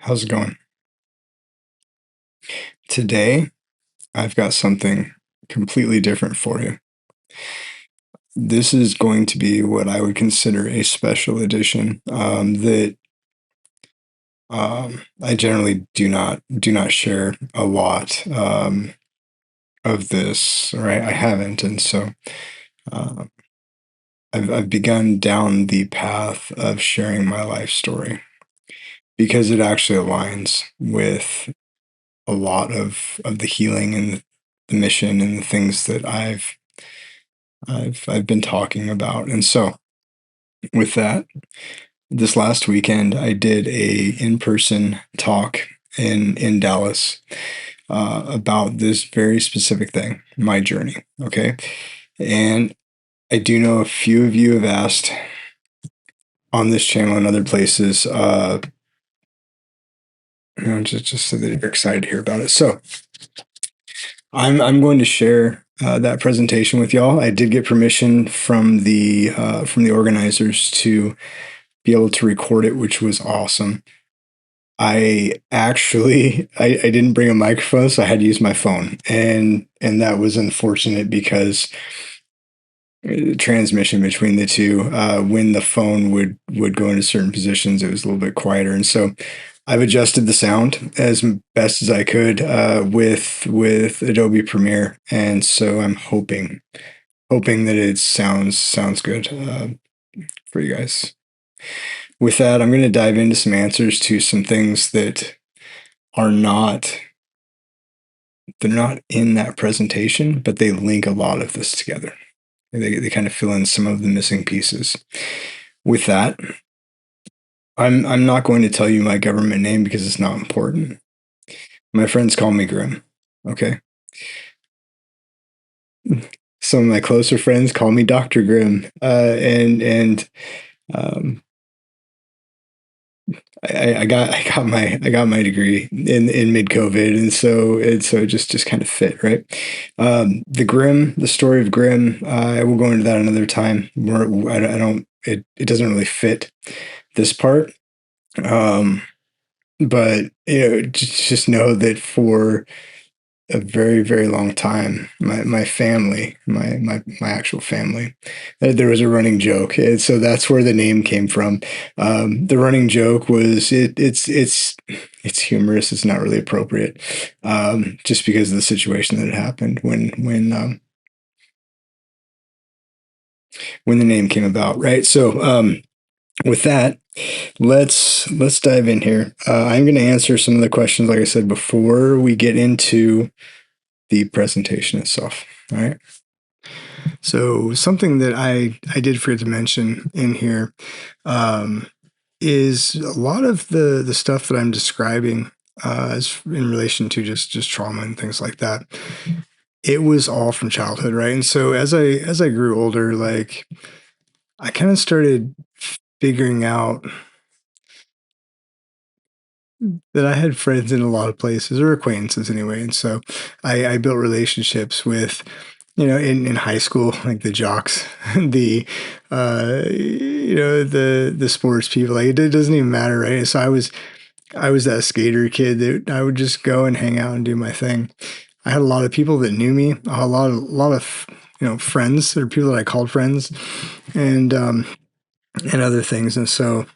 How's it going? Today, I've got something completely different for you. This is going to be what I would consider a special edition that I generally do not share a lot of this, or I haven't, and so uh, I've begun down the path of sharing my life story because it actually aligns with a lot of the healing and the mission and the things that I've been talking about. And so with that, this last weekend I did a in-person talk in Dallas about this very specific thing, my journey. Okay. And I do know a few of you have asked on this channel and other places, just so that you're excited to hear about it. So I'm going to share that presentation with y'all. I did get permission from the organizers to be able to record it, which was awesome. I didn't bring a microphone, so I had to use my phone, and that was unfortunate because transmission between the two, when the phone would go into certain positions, it was a little bit quieter, and so I've adjusted the sound as best as I could with Adobe Premiere, and so I'm hoping that it sounds good for you guys. With that, I'm going to dive into some answers to some things that are not they're not in that presentation, but they link a lot of this together. They kind of fill in some of the missing pieces. With that, I'm not going to tell you my government name because it's not important. My friends call me Grim. Okay. Some of my closer friends call me Dr. Grim. And um, I got my degree in mid COVID, and so it just kind of fit, right. The story of Grim, I will go into that another time. I don't it doesn't really fit this part, but just know that for a very, very long time, my family, my actual family, there was a running joke, and so that's where the name came from. The running joke was it's humorous. It's not really appropriate, just because of the situation that had happened when the name came about, right? So with that, let's dive in here. I'm going to answer some of the questions, like I said, before we get into the presentation itself. All right. So something that I did forget to mention in here is a lot of the stuff that I'm describing as in relation to just trauma and things like that. It was all from childhood, right? And so as I grew older, like I kind of started figuring out that I had friends in a lot of places, or acquaintances anyway. And so I built relationships with, in high school, like the jocks, the, the sports people. Like it doesn't even matter, right? So I was that skater kid that I would just go and hang out and do my thing. I had a lot of people that knew me, a lot of friends, or people that I called friends, and other things. And so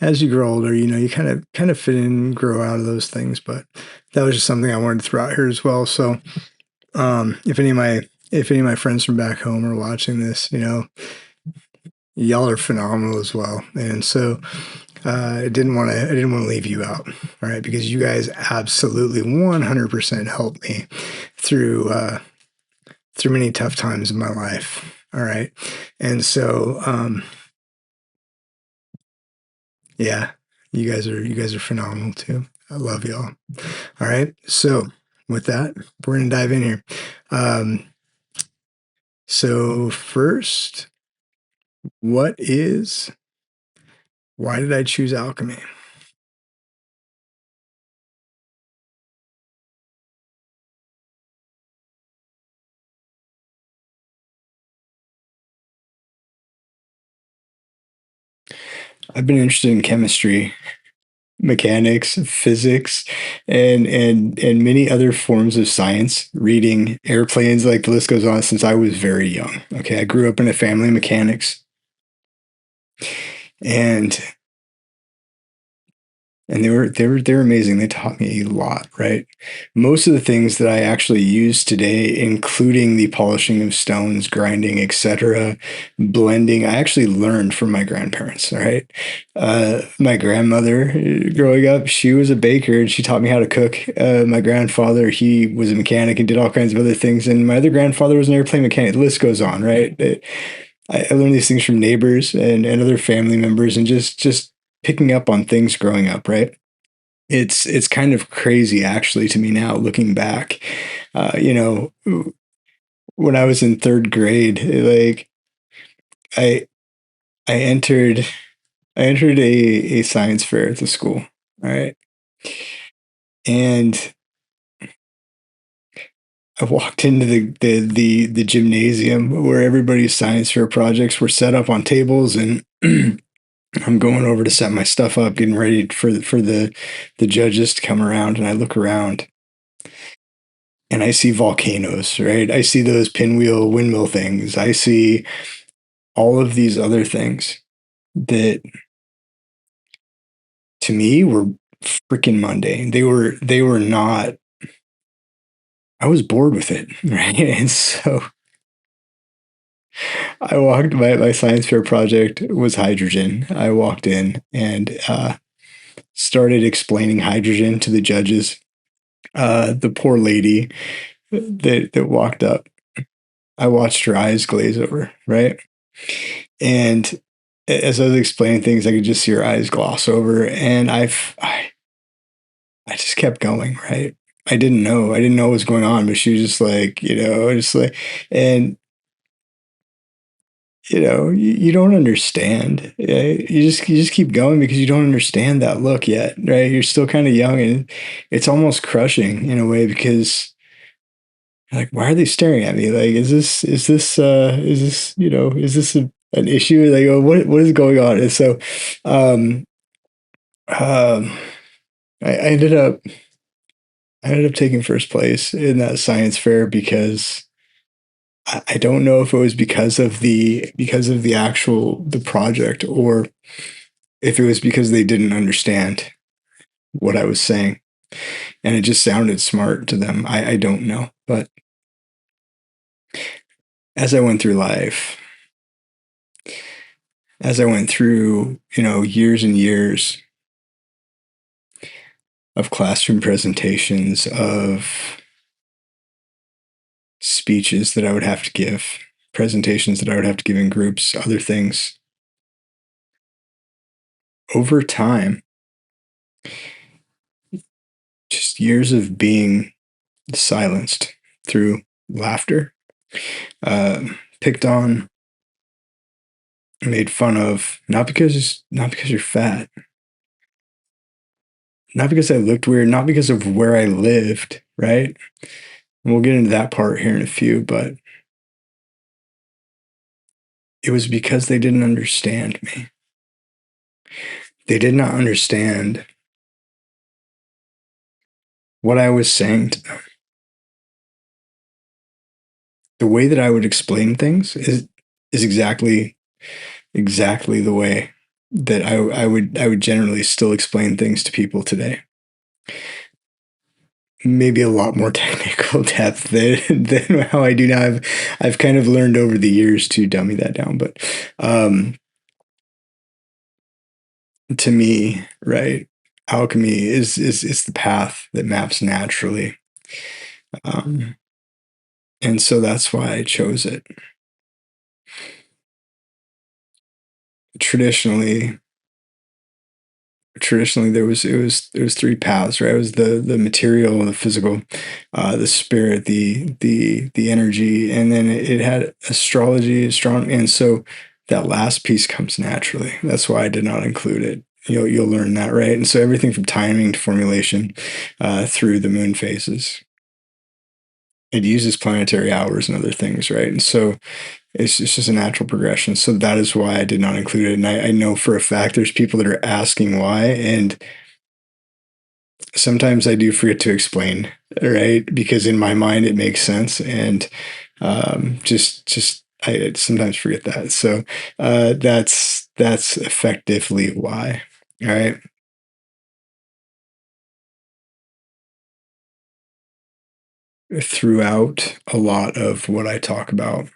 as you grow older, you kind of fit in and grow out of those things. But that was just something I wanted to throw out here as well. So if any of my friends from back home are watching this, y'all are phenomenal as well. And so I didn't want to leave you out, all right? Because you guys absolutely 100% helped me through many tough times in my life. All right. And so yeah, you guys are phenomenal too. I love y'all. All right. So with that, we're gonna dive in here. So first, why did I choose alchemy? I've been interested in chemistry mechanics, physics, and many other forms of science, reading airplanes, like the list goes on, since I was very young. Okay, I grew up in a family of mechanics, and they were amazing. They taught me a lot, right? Most of the things that I actually use today, including the polishing of stones, grinding, etc., blending, I actually learned from my grandparents. All right, my grandmother, growing up, she was a baker and she taught me how to cook. My grandfather, he was a mechanic and did all kinds of other things, and my other grandfather was an airplane mechanic. The list goes on, right? I learned these things from neighbors and other family members, and just picking up on things growing up, right? It's kind of crazy actually to me now looking back. You know, when I was in third grade, like I I entered I entered a science fair at the school. All right. And I walked into the gymnasium where everybody's science fair projects were set up on tables, and I'm going over to set my stuff up, getting ready for the judges to come around, and I look around and I see volcanoes, right? I see those pinwheel windmill things. I see all of these other things that to me were freaking mundane. They were not. I was bored with it, right? And so I walked. My science fair project was hydrogen. I walked in and started explaining hydrogen to the judges. The poor lady that walked up, I watched her eyes glaze over, right? And as I was explaining things, I could just see her eyes gloss over, and I just kept going, right? I didn't know what was going on, but she was just like, just like, and you don't understand. You just keep going because you don't understand that look yet, right? You're still kind of young, and it's almost crushing in a way because like, why are they staring at me? Like, is this an issue? Like, oh, what is going on? And so, um, um, I ended up taking first place in that science fair because I don't know if it was because of the project, or if it was because they didn't understand what I was saying, and it just sounded smart to them. I don't know, but as I went through life, as I went through, years and years of classroom presentations, of speeches that I would have to give, presentations that I would have to give in groups, other things, over time, just years of being silenced through laughter, uh, picked on, made fun of, not because you're fat, not because I looked weird, not because of where I lived, right? And we'll get into that part here in a few, but it was because they didn't understand me. They did not understand what I was saying to them. The way that I would explain things is exactly the way that I would generally still explain things to people today. Maybe a lot more technical depth than how I do now. I've kind of learned over the years to dummy that down, but to me, right, alchemy is the path that maps naturally, um, and so that's why I chose it. Traditionally, there was three paths, right? It was the material, the physical, the spirit, the energy, and then it had astrology, astronomy, and so that last piece comes naturally. That's why I did not include it. You'll learn that, right? And so everything from timing to formulation, through the moon phases, it uses planetary hours and other things, right? And so it's just a natural progression. So that is why I did not include it. And I know for a fact there's people that are asking why. And sometimes I do forget to explain, right? Because in my mind it makes sense, and just I sometimes forget that. So that's effectively why. All right. Throughout a lot of what I talk about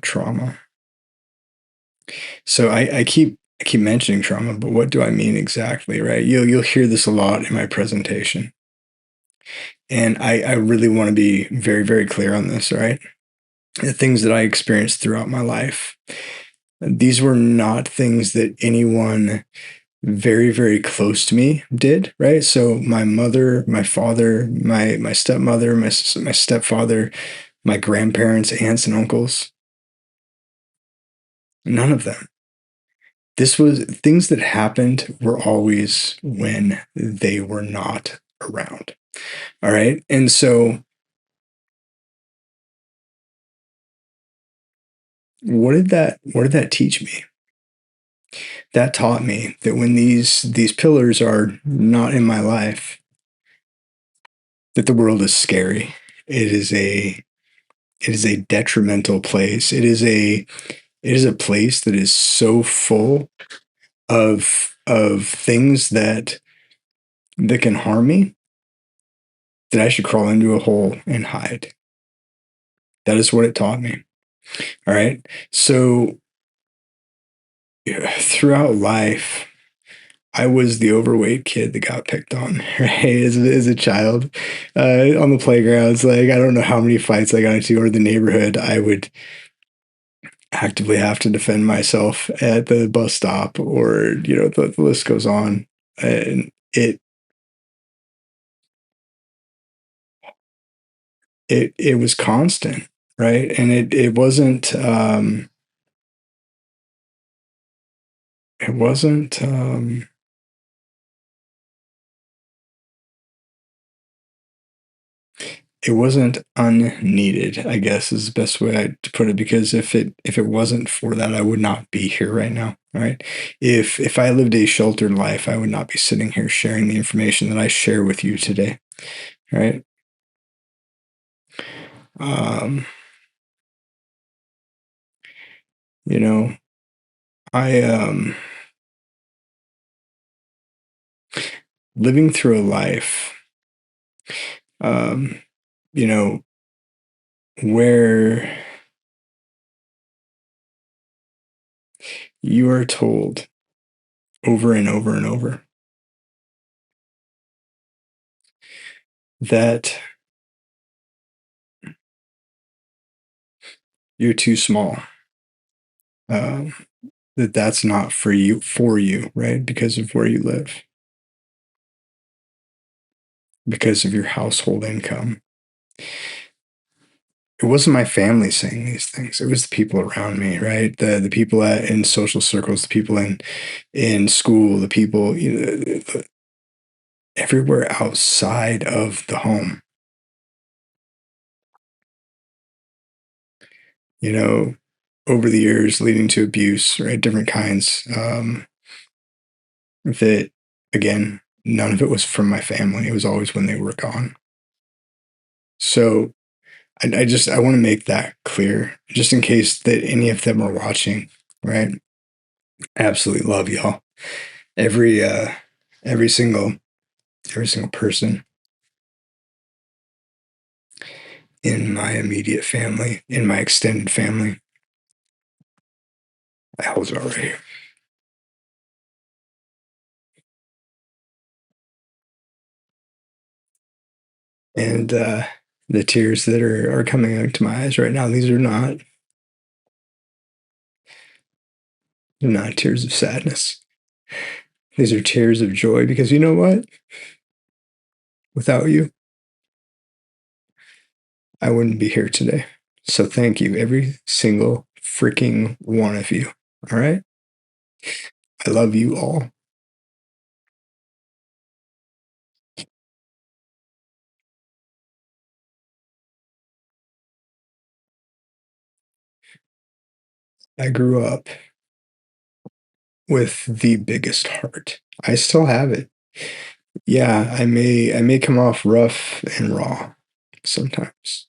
trauma. So I keep mentioning trauma, but what do I mean exactly, right? You'll hear this a lot in my presentation. And I really want to be very, very clear on this, right? The things that I experienced throughout my life, these were not things that anyone very, very close to me did, right? So my mother, my father, my stepmother, my stepfather, my grandparents, aunts and uncles, none of them. This was things that happened were always when they were not around. All right. And so what did that teach me? That taught me that when these pillars are not in my life, that the world is scary. It is a it is a detrimental place. It is a place that is so full of things that can harm me that I should crawl into a hole and hide. That is what it taught me. All right. So yeah, throughout life, I was the overweight kid that got picked on, right? As a child, on the playgrounds, like I don't know how many fights I got into, or the neighborhood. I would actively have to defend myself at the bus stop, or the list goes on, and it was constant, right? And it wasn't it wasn't unneeded, I guess is the best way to put it. Because if it wasn't for that, I would not be here right now. Right? If I lived a sheltered life, I would not be sitting here sharing the information that I share with you today. Right? Um, you know, I living through a life, um, you know, where you are told over and over and over that you're too small, um, that that's not for you, right? Because of where you live, because of your household income. It wasn't my family saying these things. It was the people around me, right? The people in social circles, the people in school, the people everywhere outside of the home. You know, over the years, leading to abuse, right? Different kinds. That again, none of it was from my family. It was always when they were gone. So I want to make that clear, just in case that any of them are watching, right? Absolutely love y'all. Every every single every single person in my immediate family, in my extended family. I hold it all right here. And the tears that are coming out to my eyes right now, these are not they're not tears of sadness. These are tears of joy, because you know what? Without you, I wouldn't be here today. So thank you, every single freaking one of you. All right? I love you all. I grew up with the biggest heart. I still have it. Yeah, I may come off rough and raw sometimes,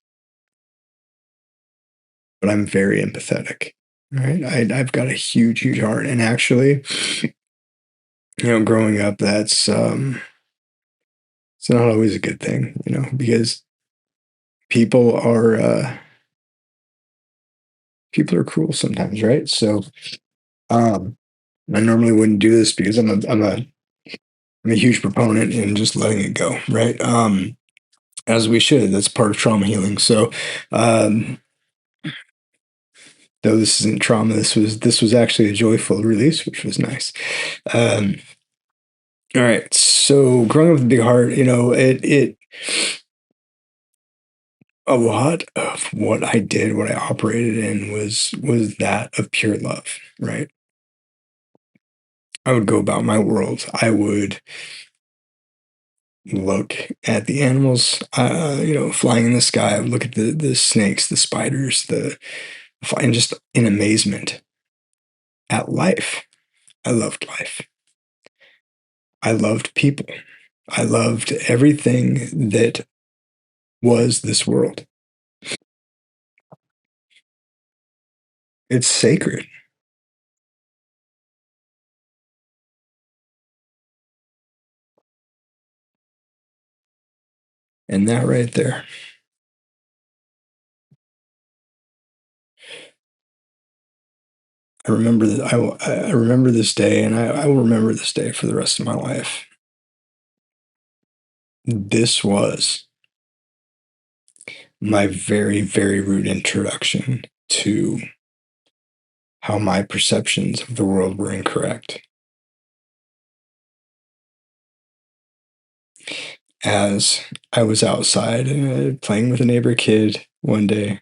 but I'm very empathetic. Right? I've got a huge, huge heart, and actually, growing up, that's it's not always a good thing, because people are people are cruel sometimes, right? So, um, I normally wouldn't do this because I'm a huge proponent in just letting it go, right? As we should. That's part of trauma healing. So, um, though this isn't trauma, this was actually a joyful release, which was nice. Um, all right. So, growing up with a big heart, it a lot of what I did, what I operated in was that of pure love, right? I would go about my world. I would look at the animals, flying in the sky. I would look at the snakes, the spiders, and just in amazement at life. I loved life. I loved people. I loved everything that was this world. It's sacred. And that right there, I remember that I remember this day, and I will remember this day for the rest of my life. This was my very, very rude introduction to how my perceptions of the world were incorrect. As I was outside playing with a neighbor kid one day,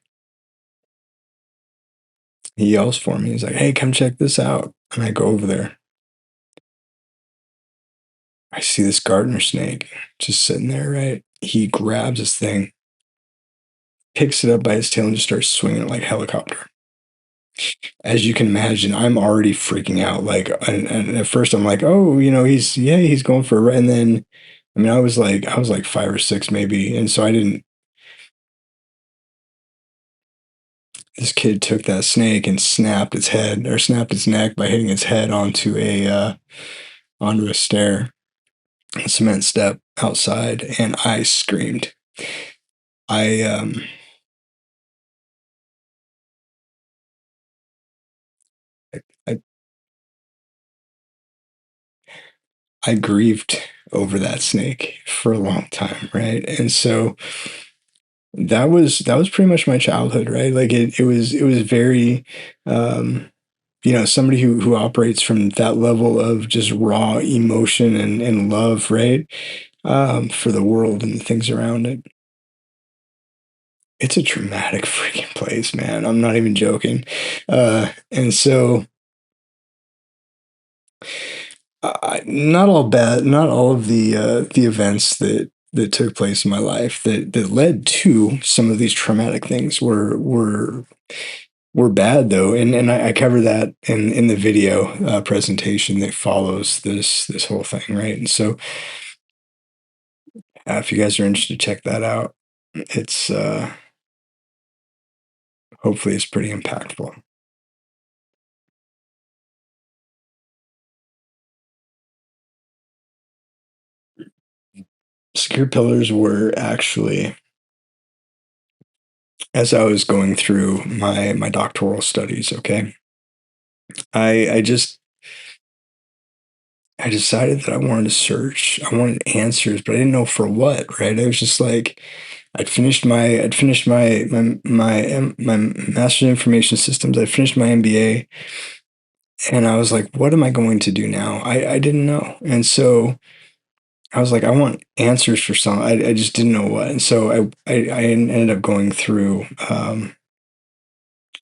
he yells for me. He's like, "Hey, come check this out." And I go over there. I see this gardener snake just sitting there, right? He grabs this thing, picks it up by its tail, and just starts swinging it like a helicopter. As you can imagine, I'm already freaking out. Like, and at first I'm like, "Oh, he's going for a ride." And then, I mean, I was like 5 or 6 maybe, and so I didn't. This kid took that snake and snapped its head or snapped its neck by hitting its head onto a stair, a cement step outside, and I screamed. I I I grieved over that snake for a long time, right? And so that was pretty much my childhood, right? Like it was very somebody who operates from that level of just raw emotion and love, right? For the world and the things around it. It's a traumatic freaking place, man. I'm not even joking. And so not all bad, not all of the events that took place in my life that led to some of these traumatic things were bad though, and I cover that in the video presentation that follows this whole thing, right? And so, if you guys are interested, check that out. It's hopefully it's pretty impactful. Secure pillars were actually, as I was going through my doctoral studies. Okay, I just I decided that I wanted to search. I wanted answers, but I didn't know for what, right? I was just like, I'd finished my master's in information systems. I finished my MBA, and I was like, what am I going to do now? I didn't know, and so I was like, I want answers for some. I just didn't know what, and so I ended up going through um,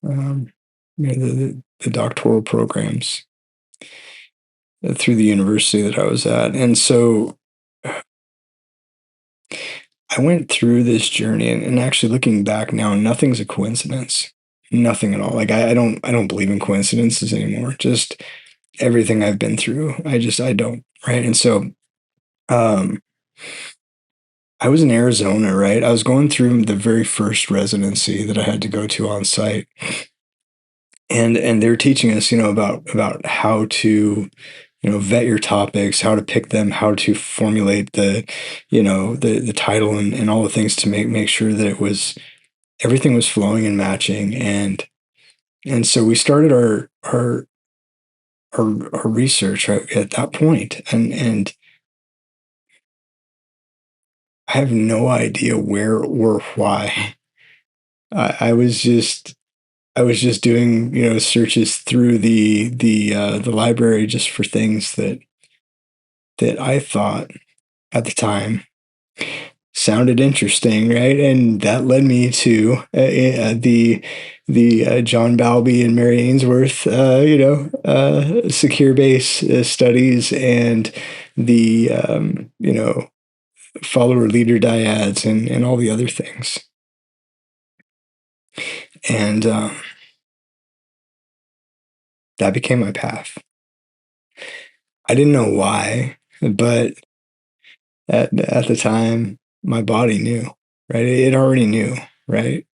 the doctoral programs through the university that I was at, and so I went through this journey, and actually looking back now, nothing's a coincidence. Nothing at all. Like I don't believe in coincidences anymore. Just everything I've been through. I don't. right? And so um, I was in Arizona, right? I was going through the very first residency that I had to go to on site, and they were teaching us, about how to, vet your topics, how to pick them, how to formulate the title and all the things to make sure that everything was flowing and matching, and so we started our research right at that point, and I have no idea where or why. I was just doing, searches through the library just for things that I thought at the time sounded interesting, right? And that led me to the John Balby and Mary Ainsworth, secure base studies, and the follower leader dyads, and all the other things. And that became my path. I didn't know why, but at the time, my body knew, right? It already knew, right?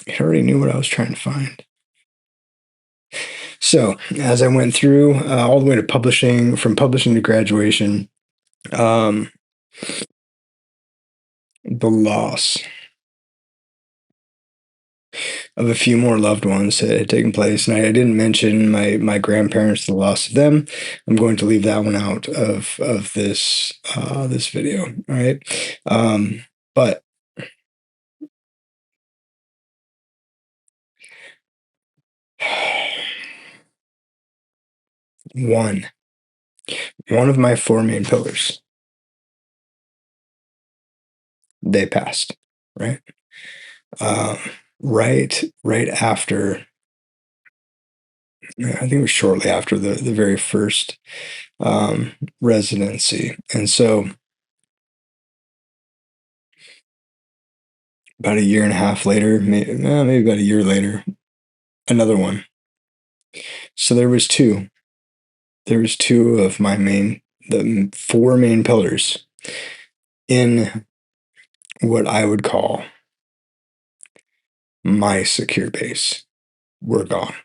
It already knew what I was trying to find. So as I went through all the way to publishing, from publishing to graduation, um, the loss of a few more loved ones had taken place, and I didn't mention my grandparents, the loss of them. I'm going to leave that one out of this video. All right, but one of my four main pillars, they passed, right? Um, right after, I think it was shortly after the very first residency. And so about a year and a half later, maybe about a year later, another one. So there was two. There was two of the four main pillars in what I would call my secure base were gone.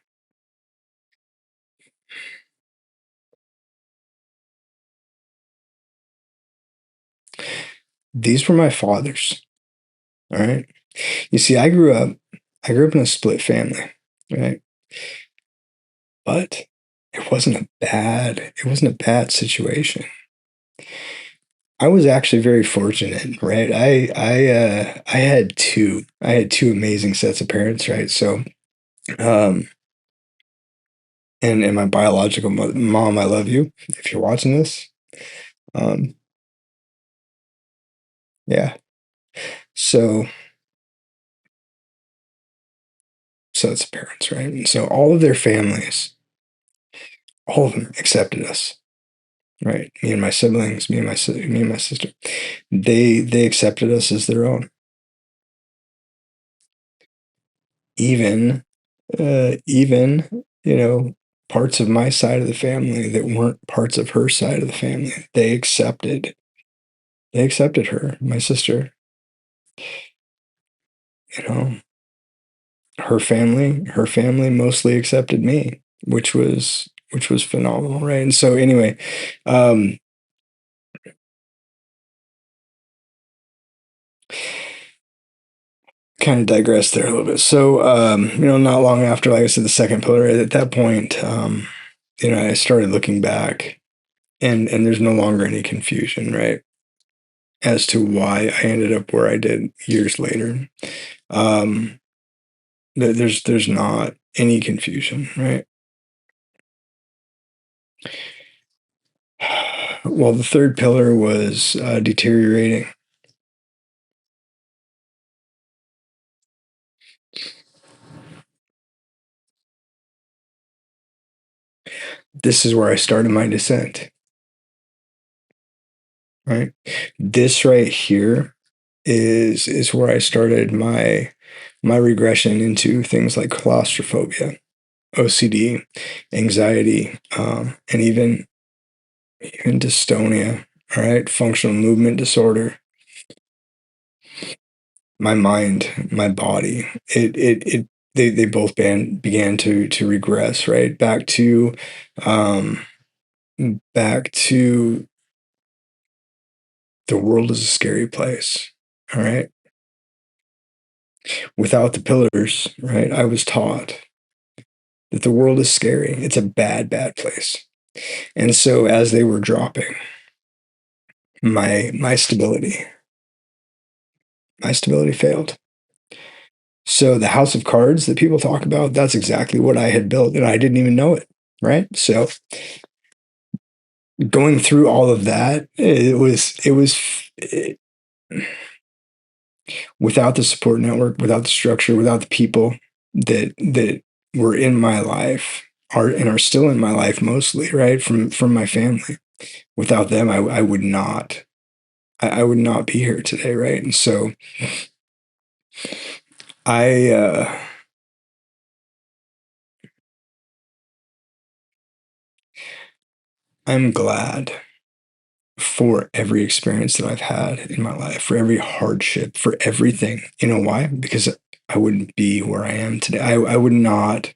These were my father's. All right. You see, I grew up in a split family, right? But it wasn't a bad situation. I was actually very fortunate, right? I had two amazing sets of parents, right? So, um, and my biological mom, I love you if you're watching this. Um, yeah. So sets of parents, right? And so all of their families, all of them accepted us, right? Me and my siblings, me and my sister. They accepted us as their own. Even parts of my side of the family that weren't parts of her side of the family, they accepted her, my sister. you know her family mostly accepted me, which was phenomenal, right? And so anyway, um kind of digress there a little bit. So not long after, like I said, the second pillar, at that point, I started looking back, and there's no longer any confusion, right, as to why I ended up where I did years later. Um, there's not any confusion, right? Well, the third pillar was deteriorating. This is where I started my descent, right? This right here is where I started my regression into things like claustrophobia. OCD, anxiety, and even dystonia. All right, functional movement disorder. My mind, my body, they both began to regress, right? Um, back to the world is a scary place. All right. Without the pillars, right? I was taught that the world is scary. It's a bad, bad place. And so as they were dropping, my stability, my stability failed. So the house of cards that people talk about, that's exactly what I had built, and I didn't even know it. Right. So going through all of that, without the support network, without the structure, without the people that were in my life are still in my life mostly, right? From my family. Without them, I would not I would not be here today, right? And so I I'm glad for every experience that I've had in my life, for every hardship, for everything. You know why? Because I wouldn't be where I am today. I would not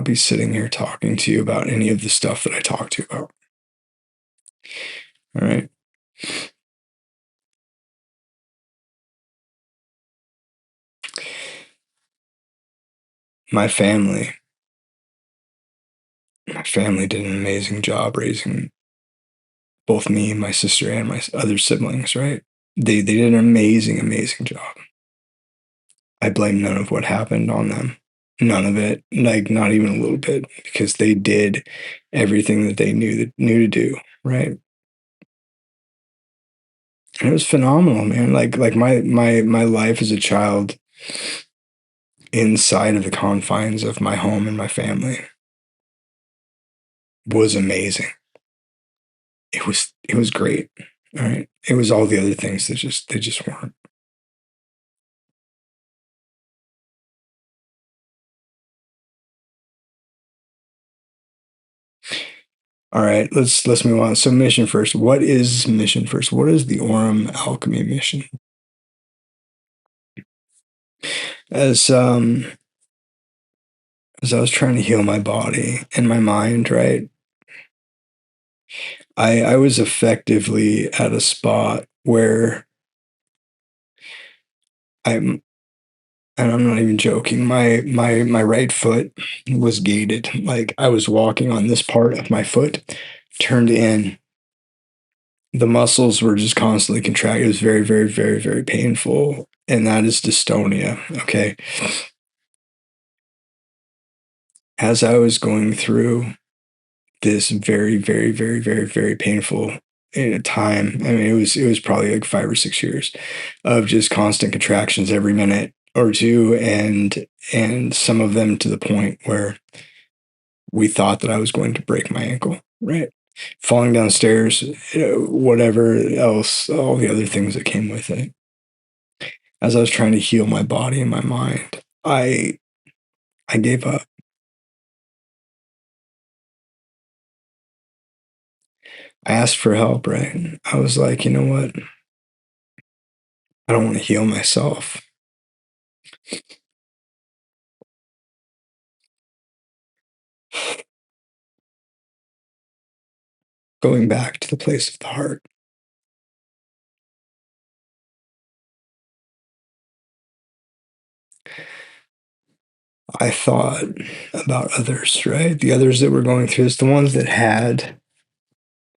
be sitting here talking to you about any of the stuff that I talk to you about. All right. My family, my family did an amazing job raising both me, my sister, and my other siblings, right? They did an amazing, amazing job. I blame none of what happened on them. None of it, like not even a little bit, because they did everything that they knew to do, right? And it was phenomenal, man. Like my life as a child inside of the confines of my home and my family was amazing. It was great. All right. It was all the other things that just they just weren't. All right, let's move on. So mission first. What is mission first? What is the Aurum alchemy mission? As as I was trying to heal my body and my mind, right? I was effectively at a spot where I'm and I'm not even joking. My right foot was gated. Like I was walking on this part of my foot turned in. The muscles were just constantly contracted. It was very, very, very, very painful. And that is dystonia. Okay. As I was going through this very, very, very, very, very painful time. I mean, it was probably like 5 or 6 years of just constant contractions every minute or two, and some of them to the point where we thought that I was going to break my ankle. Right, falling downstairs, whatever else, all the other things that came with it. As I was trying to heal my body and my mind, I gave up. I asked for help. Right, I was like, you know what? I don't want to heal myself. Going back to the place of the heart. I thought about others, right? The others that were going through this, the ones that had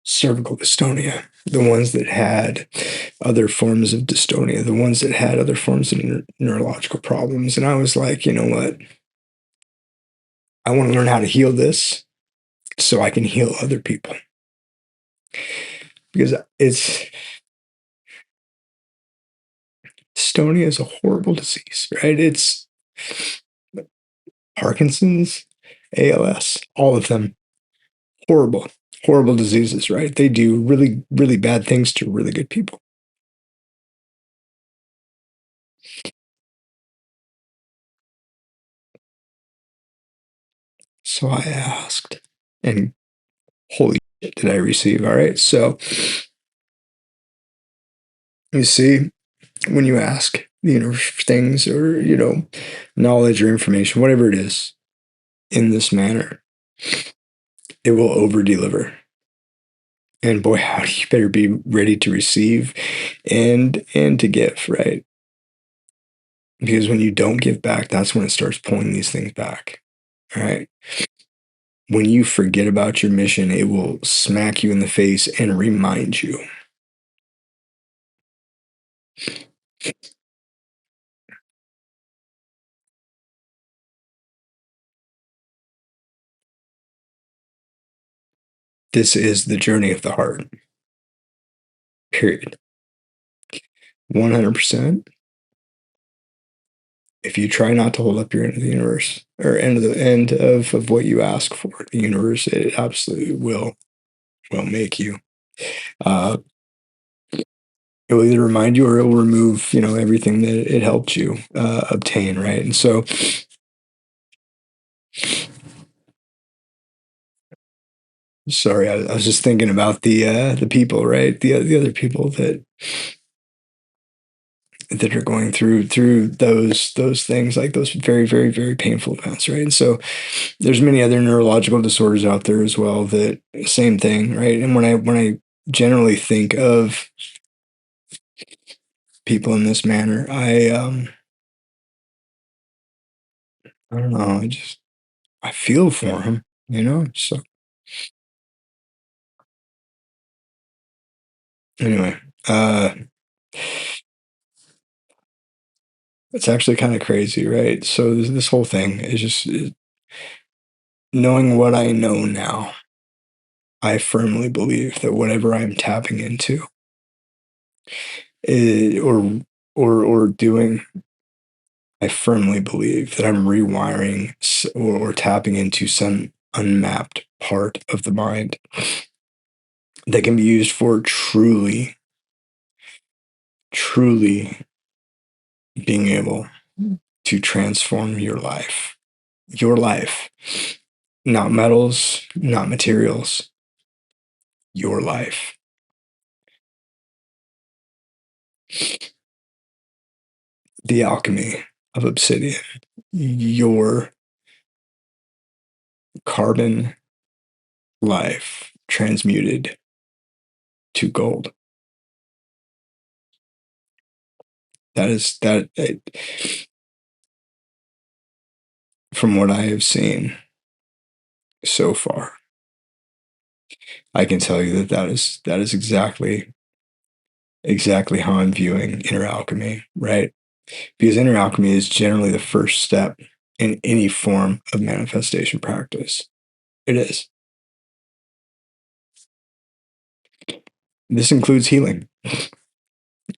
cervical dystonia, the ones that had other forms of dystonia, the ones that had other forms of neurological problems. And I was like, you know what? I want to learn how to heal this so I can heal other people. Because dystonia is a horrible disease, right? It's Parkinson's, ALS, all of them horrible, horrible diseases, right? They do really, really bad things to really good people. So I asked, and holy shit, did I receive? All right. So you see, when you ask the universe for things or, knowledge or information, whatever it is, in this manner, it will over deliver. And boy, howdy, you better be ready to receive and to give, right? Because when you don't give back, that's when it starts pulling these things back. All right. When you forget about your mission, it will smack you in the face and remind you. This is the journey of the heart. Period. 100%. If you try not to hold up your end of the universe or end of what you ask for, the universe, it absolutely will make you. It will either remind you or it will remove, everything that it helped you obtain, right? And so, sorry, I was just thinking about the people, right? The other people that are going through those things, like those very, very, very painful events, right? And so there's many other neurological disorders out there as well that same thing, right? And when I generally think of people in this manner, I don't know, I feel for them, So anyway, it's actually kind of crazy, right? So this whole thing is just knowing what I know now. I firmly believe that whatever I'm tapping into, or doing, I firmly believe that I'm rewiring or tapping into some unmapped part of the mind that can be used for truly, truly being able to transform your life. Your life. Not metals, not materials. Your life. The alchemy of obsidian. Your carbon life transmuted to gold. That is that. From what I have seen so far, I can tell you that is exactly how I'm viewing inner alchemy, right? Because inner alchemy is generally the first step in any form of manifestation practice. It is. This includes healing.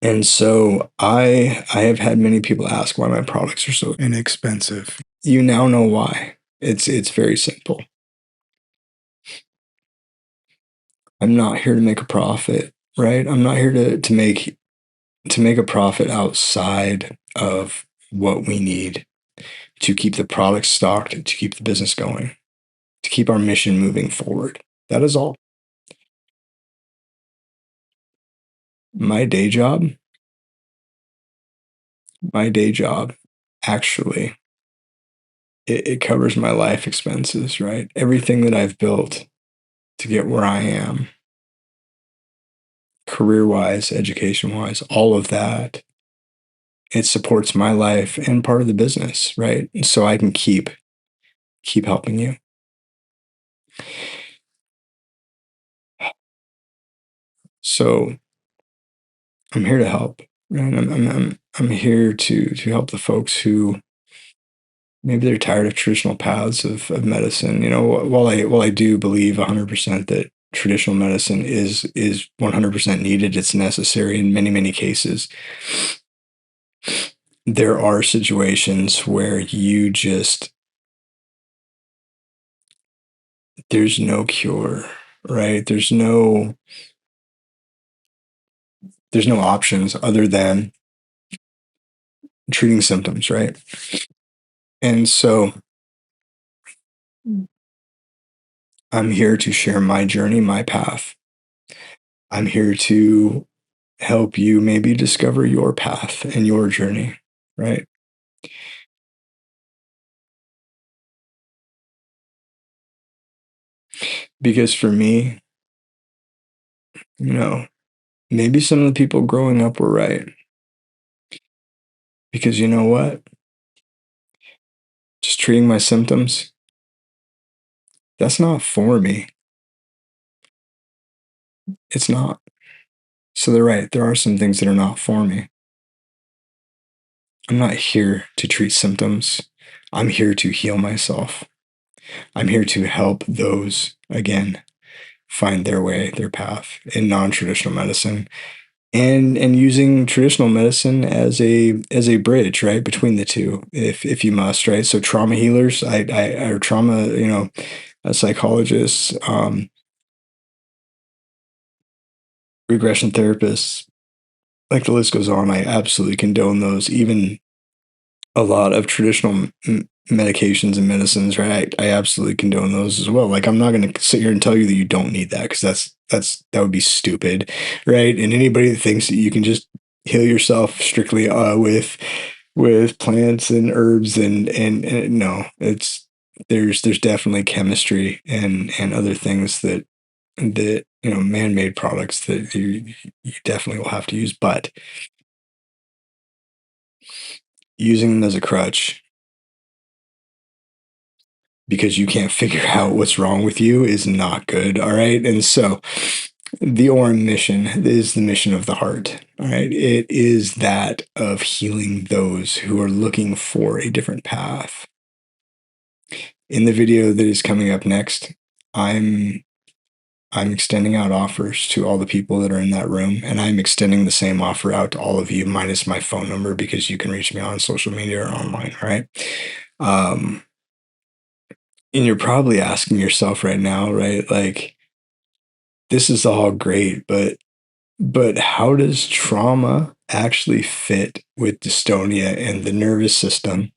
And so I have had many people ask why my products are so inexpensive. You now know why. It's very simple. I'm not here to make a profit, right? I'm not here to make a profit outside of what we need to keep the product stocked, to keep the business going, to keep our mission moving forward. That is all. My day job, my day job actually it covers my life expenses, right? Everything that I've built to get where I am, career wise, education wise, all of that, it supports my life and part of the business, right? So I can keep helping you. So I'm here to help, right? I'm here to help the folks who maybe they're tired of traditional paths of medicine. While I do believe 100% that traditional medicine is 100% needed, it's necessary in many cases. There are situations where there's no cure, right? There's no options other than treating symptoms, right? And so I'm here to share my journey, my path. I'm here to help you maybe discover your path and your journey, right? Because for me, you know, maybe some of the people growing up were right. Because you know what? Just treating my symptoms, that's not for me. It's not. So they're right. There are some things that are not for me. I'm not here to treat symptoms. I'm here to heal myself. I'm here to help those, again, find their way, their path in non-traditional medicine, and using traditional medicine as a bridge, right, between the two, if you must, right? So trauma healers, or trauma, psychologists, regression therapists, like the list goes on. I absolutely condone those. Even a lot of traditional medications and medicines, right? I absolutely condone those as well. Like I'm not going to sit here and tell you that you don't need that because that would be stupid, right? And anybody that thinks that you can just heal yourself strictly with plants and herbs and no, it's there's definitely chemistry and other things that man-made products that you definitely will have to use, but using them as a crutch because you can't figure out what's wrong with you is not good. All right. And so the Orem mission is the mission of the heart. All right. It is that of healing those who are looking for a different path. In the video that is coming up next, I'm extending out offers to all the people that are in that room, and I'm extending the same offer out to all of you, minus my phone number, because you can reach me on social media or online, right? And you're probably asking yourself right now, right? Like, this is all great, but how does trauma actually fit with dystonia and the nervous system?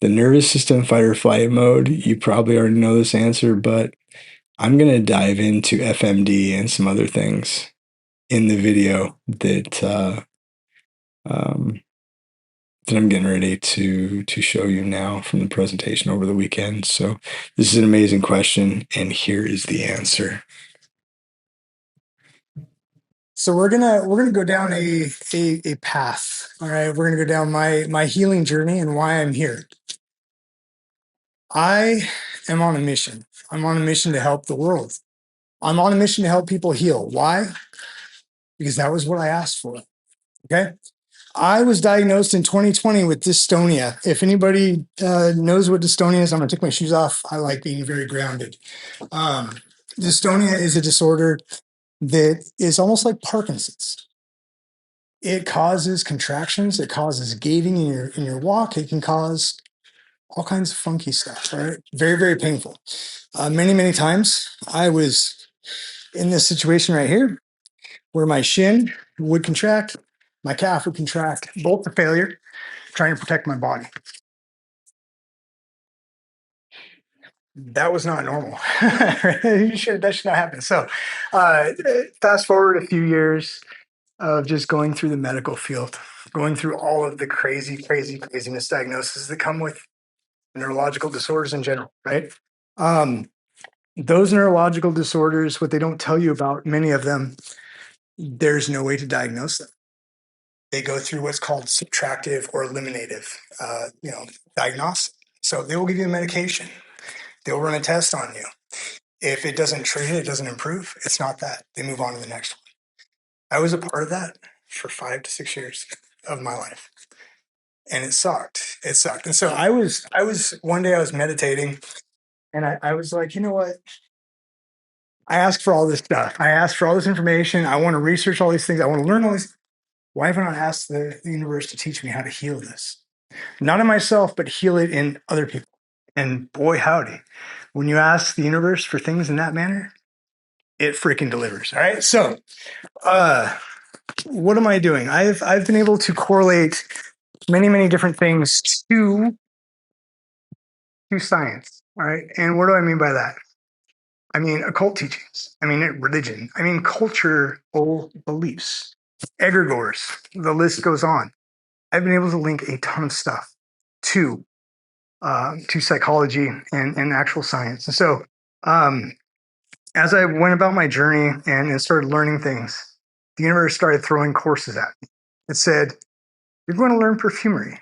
The nervous system fight or flight mode, you probably already know this answer, but I'm going to dive into FMD and some other things in the video um, that I'm getting ready to show you now from the presentation over the weekend. So this is an amazing question, and here is the answer. So we're gonna go down a path. All right, we're gonna go down my healing journey and why I'm here. I am on a mission. I'm on a mission to help the world. I'm on a mission to help people heal. Why? Because that was what I asked for. Okay. I was diagnosed in 2020 with dystonia. If anybody knows what dystonia is, I'm gonna take my shoes off. I like being very grounded. Dystonia is a disorder that is almost like Parkinson's. It causes contractions. It causes gating in your walk. It can cause all kinds of funky stuff. Right? Very, very painful. Many times I was in this situation right here where my shin would contract, my calf would contract, both to failure, trying to protect my body. That was not normal. That should not happen. So, fast forward a few years of just going through the medical field, going through all of the craziness diagnoses that come with neurological disorders in general, right? Those neurological disorders, what they don't tell you about many of them, there's no way to diagnose them. They go through what's called subtractive or eliminative, diagnosis. So they will give you a medication. They'll run a test on you. If it doesn't treat it, it doesn't improve. It's not that. They move on to the next one. I was a part of that for 5 to 6 years of my life. And it sucked. It sucked. And so one day I was meditating and I was like, you know what? I asked for all this stuff. I asked for all this information. I want to research all these things. I want to learn all these. Why haven't I asked the universe to teach me how to heal this? Not in myself, but heal it in other people. And boy, howdy, when you ask the universe for things in that manner, it freaking delivers. All right. So, what am I doing? I've been able to correlate many different things to science. All right. And what do I mean by that? I mean, occult teachings. I mean, religion. I mean, cultural beliefs, egregores. The list goes on. I've been able to link a ton of stuff to psychology and actual science. And so, um, as I went about my journey and started learning things, the universe started throwing courses at me. It said, "You're going to learn perfumery."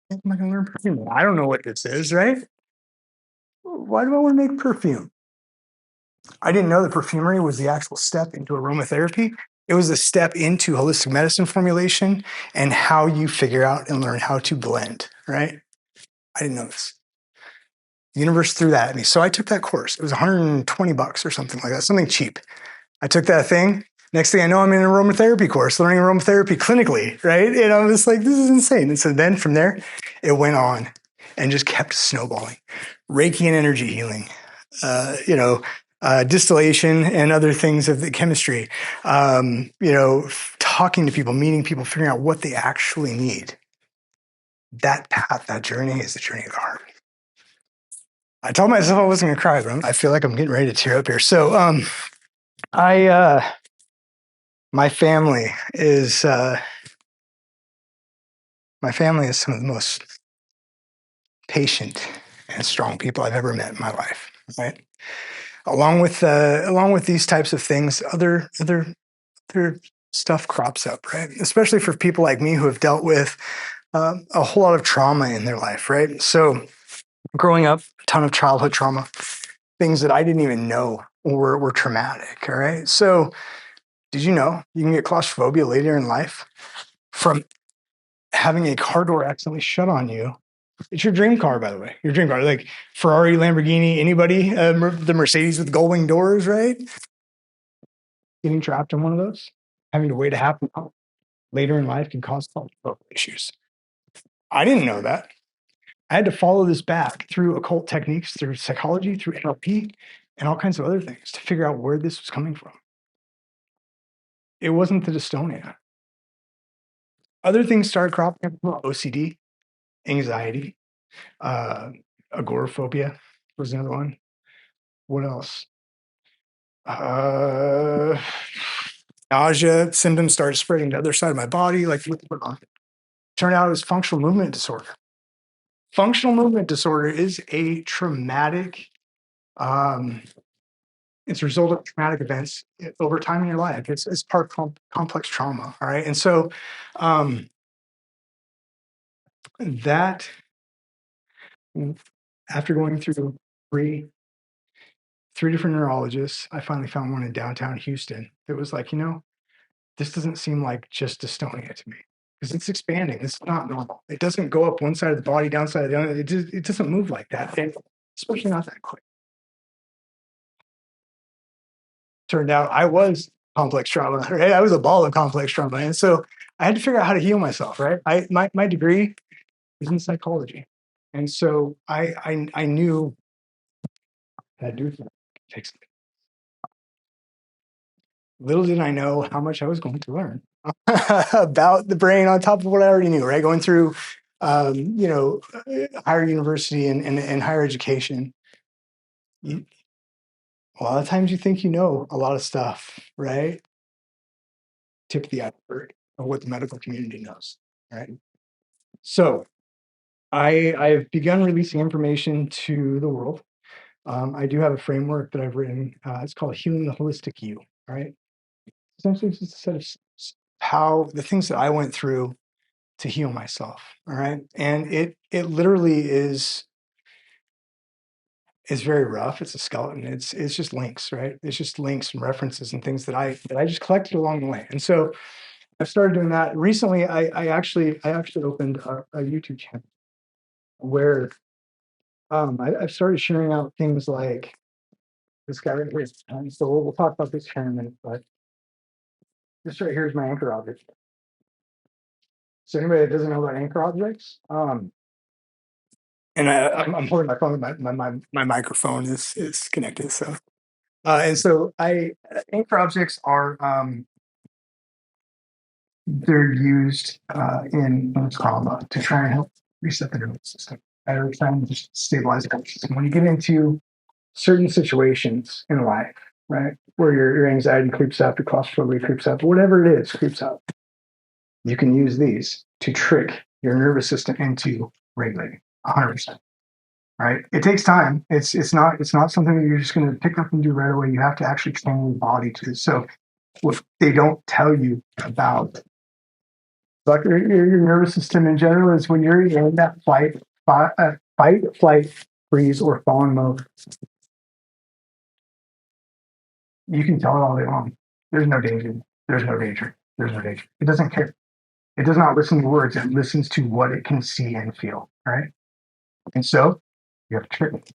Am I going to learn perfumery? I don't know what this is, right? Why do I want to make perfume? I didn't know that perfumery was the actual step into aromatherapy. It was a step into holistic medicine formulation and how you figure out and learn how to blend, right? I didn't know this. The universe threw that at me. So I took that course. It was $120 or something like that, something cheap. I took that thing. Next thing I know, I'm in an aromatherapy course, learning aromatherapy clinically, right? And I was like, this is insane. And so then from there, it went on and just kept snowballing. Reiki and energy healing, distillation and other things of the chemistry, talking to people, meeting people, figuring out what they actually need. That path, that journey is the journey of the heart. I told myself I wasn't going to cry, but I feel like I'm getting ready to tear up here. So, my family is some of the most patient and strong people I've ever met in my life. Right, along with these types of things, other stuff crops up. Right, especially for people like me who have dealt with a whole lot of trauma in their life. Right, so growing up, a ton of childhood trauma, things that I didn't even know were traumatic. All right, so. Did you know you can get claustrophobia later in life from having a car door accidentally shut on you? It's your dream car, by the way. Your dream car, like Ferrari, Lamborghini, anybody, the Mercedes with gullwing doors, right? Getting trapped in one of those, having to wait a half an hour later in life can cause claustrophobia issues. I didn't know that. I had to follow this back through occult techniques, through psychology, through NLP, and all kinds of other things to figure out where this was coming from. It wasn't the dystonia. Other things started cropping up: OCD, anxiety, agoraphobia was another one. What else? Nausea symptoms started spreading to the other side of my body. Like, turned out it was functional movement disorder. Functional movement disorder is a traumatic. It's a result of traumatic events over time in your life. It's part of complex trauma. All right, and so that after going through three different neurologists, I finally found one in downtown Houston. It was like, this doesn't seem like just dystonia to me because it's expanding. It's not normal. It doesn't go up one side of the body, downside of the other. It doesn't move like that, and especially not that quick. Turned out I was complex trauma, right? I was a ball of complex trauma, and so I had to figure out how to heal myself, right? My degree is in psychology, and so I knew how to do that. Fix it. Little did I know how much I was going to learn about the brain on top of what I already knew, right? Going through, higher university and higher education. A lot of times you think you know a lot of stuff, right? Tip of the iceberg of what the medical community knows, right? So I've begun releasing information to the world. I do have a framework that I've written. It's called Healing the Holistic You, right? Essentially, it's just a set of how the things that I went through to heal myself. All right. And it literally is very rough. It's a skeleton. It's just links, right? It's just links and references and things that I just collected along the way. And so I've started doing that. Recently I actually opened a YouTube channel where I've started sharing out things like this guy right here. And so we'll talk about this here in a minute, but this right here is my anchor object. So anybody that doesn't know about anchor objects, and I'm holding my phone. My microphone is connected. So and so anchor objects are they're used in trauma to try and help reset the nervous system. They're trying to just stabilize the nervous system. When you get into certain situations in life, right, where your anxiety creeps up, your claustrophobia creeps up, whatever it is creeps up, you can use these to trick your nervous system into regulating 100%. Right? It takes time. It's not something that you're just going to pick up and do right away. You have to actually train your body to. So what they don't tell you about like your nervous system in general is when you're in that fight, flight, freeze, or fawn mode, you can tell it all day long. There's no danger. There's no danger. There's no danger. It doesn't care. It does not listen to words. It listens to what it can see and feel. Right? And so you have to trick it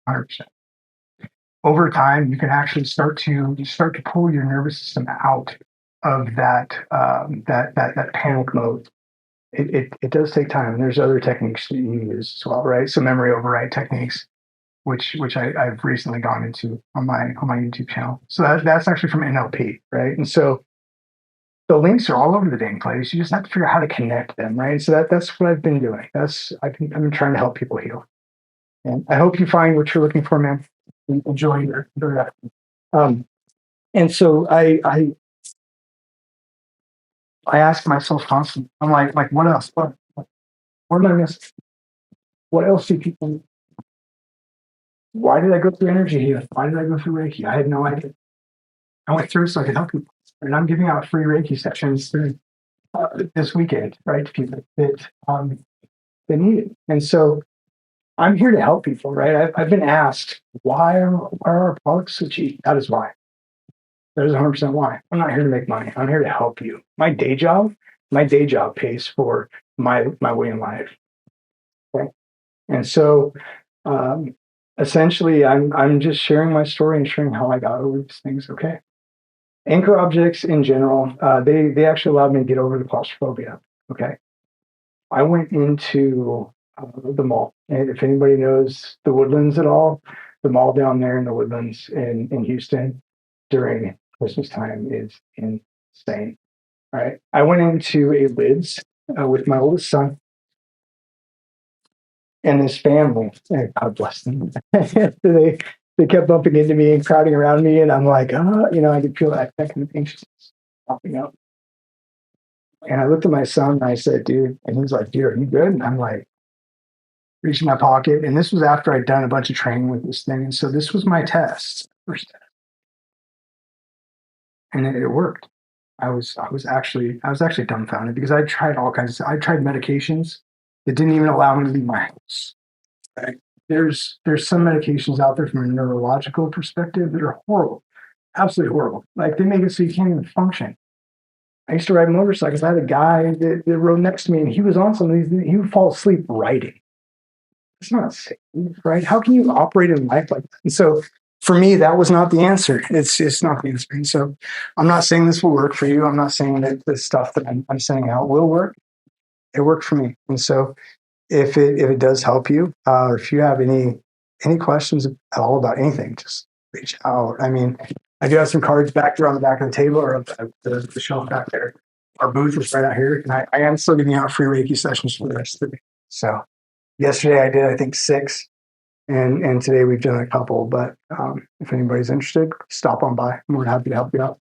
100%. Over time, you can actually start to pull your nervous system out of that panic mode. It does take time, and there's other techniques that you use as well, right? So memory override techniques, which I've recently gone into on my YouTube channel. So that's actually from NLP, right? And so the links are all over the dang place. You just have to figure out how to connect them, right? So that's what I've been doing. I've been trying to help people heal, and I hope you find what you're looking for, man. Enjoy your and so I ask myself constantly, I'm like what else? What am I missing? What else do people need? Why did I go through energy healing? Why did I go through Reiki? I had no idea. I went through so I could help people. And I'm giving out free Reiki sessions this weekend, right, to people that need it. And so I'm here to help people, right? I've been asked, why are our products so cheap? That is why. That is 100% why. I'm not here to make money. I'm here to help you. My day job pays for my way in life. Okay? And so essentially I'm just sharing my story and sharing how I got over these things. Okay. Anchor objects in general, they actually allowed me to get over the claustrophobia. Okay. I went into the mall. And if anybody knows the Woodlands at all, the mall down there in the Woodlands in Houston during Christmas time is insane. All right. I went into a Lids with my oldest son and his family. And God bless them. they kept bumping into me and crowding around me, and I'm like, I could feel that kind of anxiousness popping up. And I looked at my son and I said, dude, and he's like, dude, are you good? And I'm like, reaching my pocket. And this was after I'd done a bunch of training with this thing. And so this was my test, first test. And it worked. I was actually dumbfounded because I tried all kinds of, I tried medications that didn't even allow me to leave my house. Right? There's some medications out there from a neurological perspective that are horrible, absolutely horrible. Like they make it so you can't even function. I used to ride motorcycles. I had a guy that rode next to me, and he was on some of these. He would fall asleep riding. It's not safe, right? How can you operate in life like that? And so for me, that was not the answer. It's not the answer. And so I'm not saying this will work for you. I'm not saying that the stuff that I'm sending out will work. It worked for me. And so if it does help you, or if you have any questions at all about anything, just reach out. I mean, I do have some cards back there on the back of the table or the shelf back there. Our booth is right out here, and I am still giving out free Reiki sessions for the rest of the day. So yesterday I did, I think, 6, and today we've done a couple. But if anybody's interested, stop on by. I'm more than happy to help you out.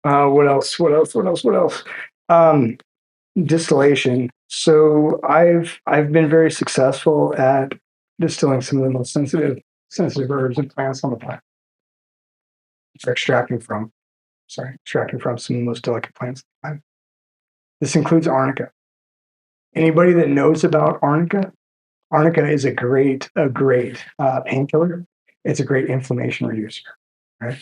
What else? Distillation. So I've been very successful at distilling some of the most sensitive herbs and plants on the planet. Extracting from some of the most delicate plants. This includes arnica. Anybody that knows about arnica is a great painkiller. It's a great inflammation reducer. Right.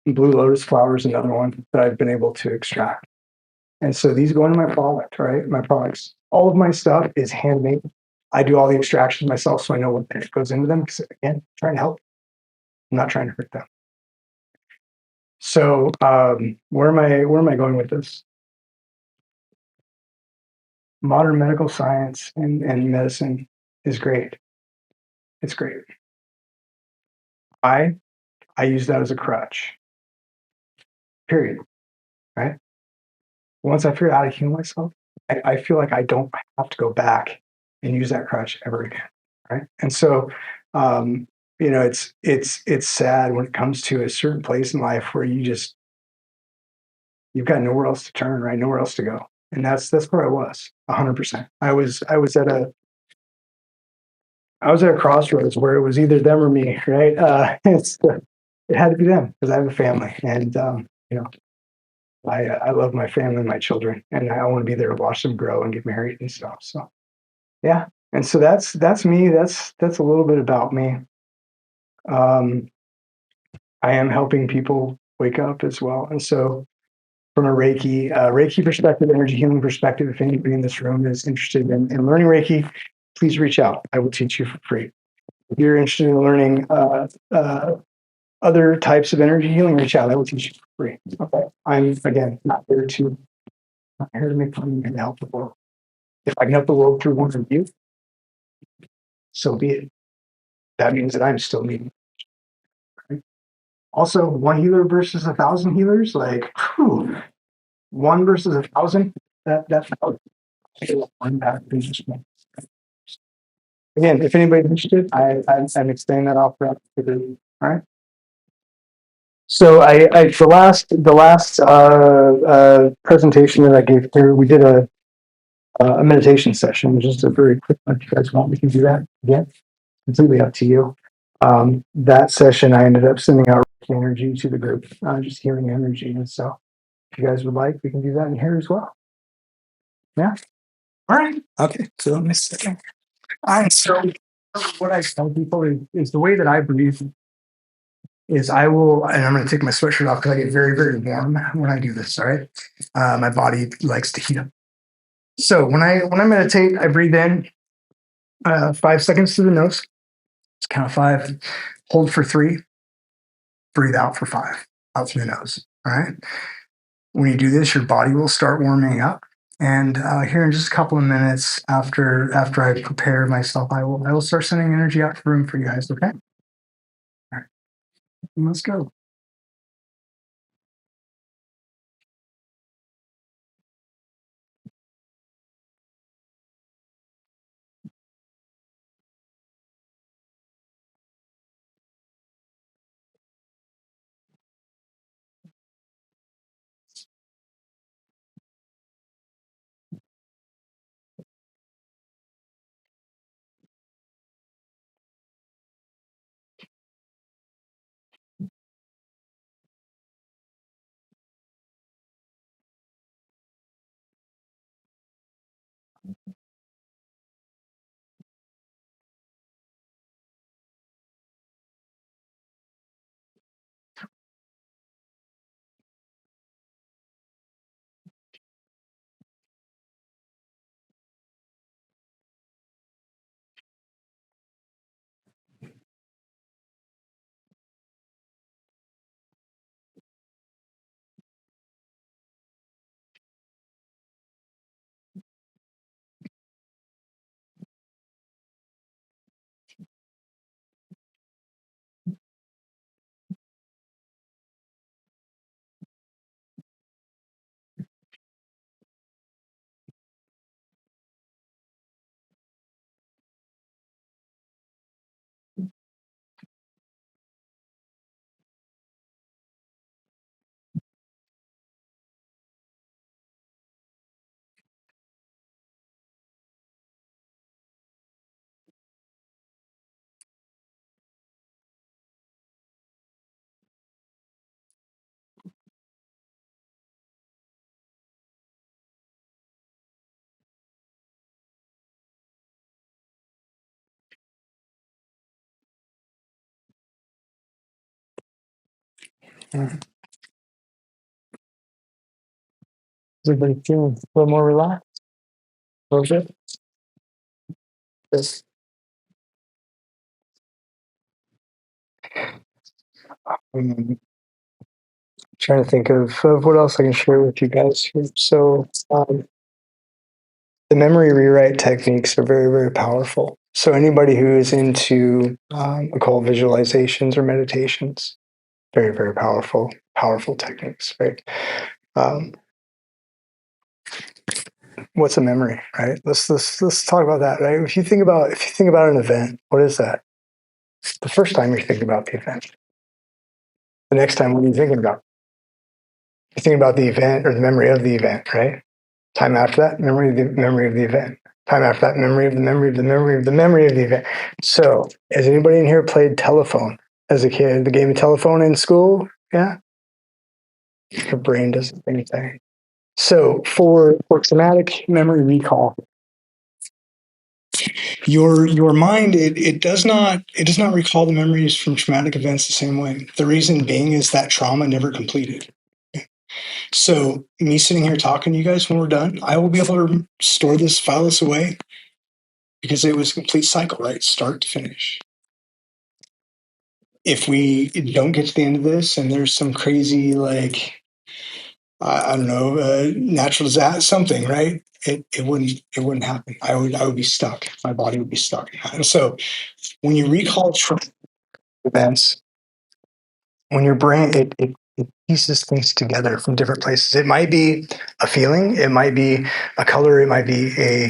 Blue lotus flower is another one that I've been able to extract. And so these go into my product, right? My products. All of my stuff is handmade. I do all the extractions myself, so I know what goes into them. Because again, I'm trying to help. I'm not trying to hurt them. So where am I going with this? Modern medical science and medicine is great. It's great. I use that as a crutch. Period. Right? Once I figure out how to heal myself, I feel like I don't have to go back and use that crutch ever again. Right. And so, it's sad when it comes to a certain place in life where you've got nowhere else to turn, right? Nowhere else to go. And that's where I was 100%. I was at a crossroads where it was either them or me, right? It had to be them because I have a family, and I love my family and my children, and I want to be there to watch them grow and get married and stuff. So yeah, and so that's me. That's a little bit about me. Um, I am helping people wake up as well, and so from a Reiki perspective, energy healing perspective, if anybody in this room is interested in learning Reiki, please reach out. I will teach you for free. If you're interested in learning other types of energy healing, reach out. I will teach you for free. Okay. I'm again not here to make fun. I'm here to help the world. If I can help the world through one of you, so be it. That means that I'm still needing. Right? Also, one healer versus 1,000 healers, like one versus 1,000. That's one path. Again, if anybody's interested, I'm extending that offer up to the. All right. So the last presentation that I gave here, we did a meditation session, just a very quick one. If you guys want, we can do that again. Completely up to you. That session, I ended up sending out energy to the group, just healing energy. And so, if you guys would like, we can do that in here as well. Yeah. All right. Okay. So let me see. All right. So what I tell people is the way that I breathe is I will, and I'm going to take my sweatshirt off because I get very, very warm when I do this. All right. My body likes to heat up. So when I meditate, I breathe in 5 seconds through the nose. It's count of 5. Hold for 3. Breathe out for 5. Out through the nose. All right. When you do this, your body will start warming up. And here in just a couple of minutes after I prepare myself, I will start sending energy out to the room for you guys. Okay. All right. Let's go. Is everybody feeling a little more relaxed? A little bit? Yes. Trying to think of what else I can share with you guys here. So, the memory rewrite techniques are very, very powerful. So, anybody who is into occult visualizations or meditations, very, very powerful techniques, right? Um, What's a memory, right? Let's talk about that, right? If you think about an event, what is that? The first time you're thinking about the event. The next time, what are you thinking about? You're thinking about the event or the memory of the event, right? Time after that, memory of the event. Time after that, memory of the memory of the memory of the memory of the event. So, has anybody in here played telephone as a kid? The game of telephone in school? Yeah? Your brain does the same thing. So, for traumatic memory recall, your mind it does not recall the memories from traumatic events the same way. The reason being is that trauma never completed. So me sitting here talking to you guys, when we're done, I will be able to store this, file this away, because it was a complete cycle, right? Start to finish. If we don't get to the end of this and there's some crazy, like, I don't know, natural disaster, something, right? It wouldn't happen. I would be stuck. My body would be stuck. And so when you recall events, when your brain it pieces things together from different places. It might be a feeling, it might be a color, it might be a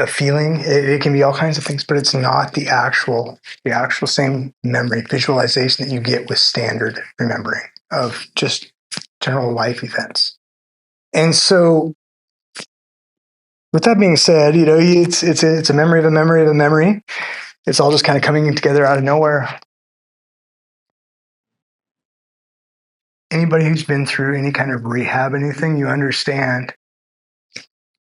feeling. It can be all kinds of things, but it's not the actual same memory visualization that you get with standard remembering of just general life events. And so, with that being said, it's a memory of a memory of a memory. It's all just kind of coming together out of nowhere. Anybody who's been through any kind of rehab, anything, you understand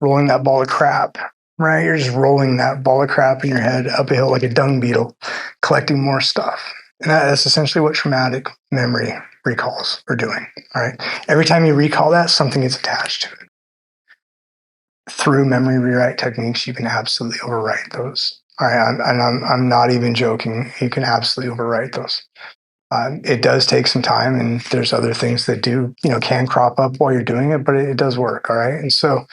rolling that ball of crap, right? You're just rolling that ball of crap in your head up a hill like a dung beetle, collecting more stuff. And that's essentially what traumatic memory recalls are doing, right? Every time you recall that, something gets attached to it. Through memory rewrite techniques, you can absolutely overwrite those. All right, I'm not even joking. You can absolutely overwrite those. It does take some time, and there's other things that can crop up while you're doing it, but it does work. All right, and so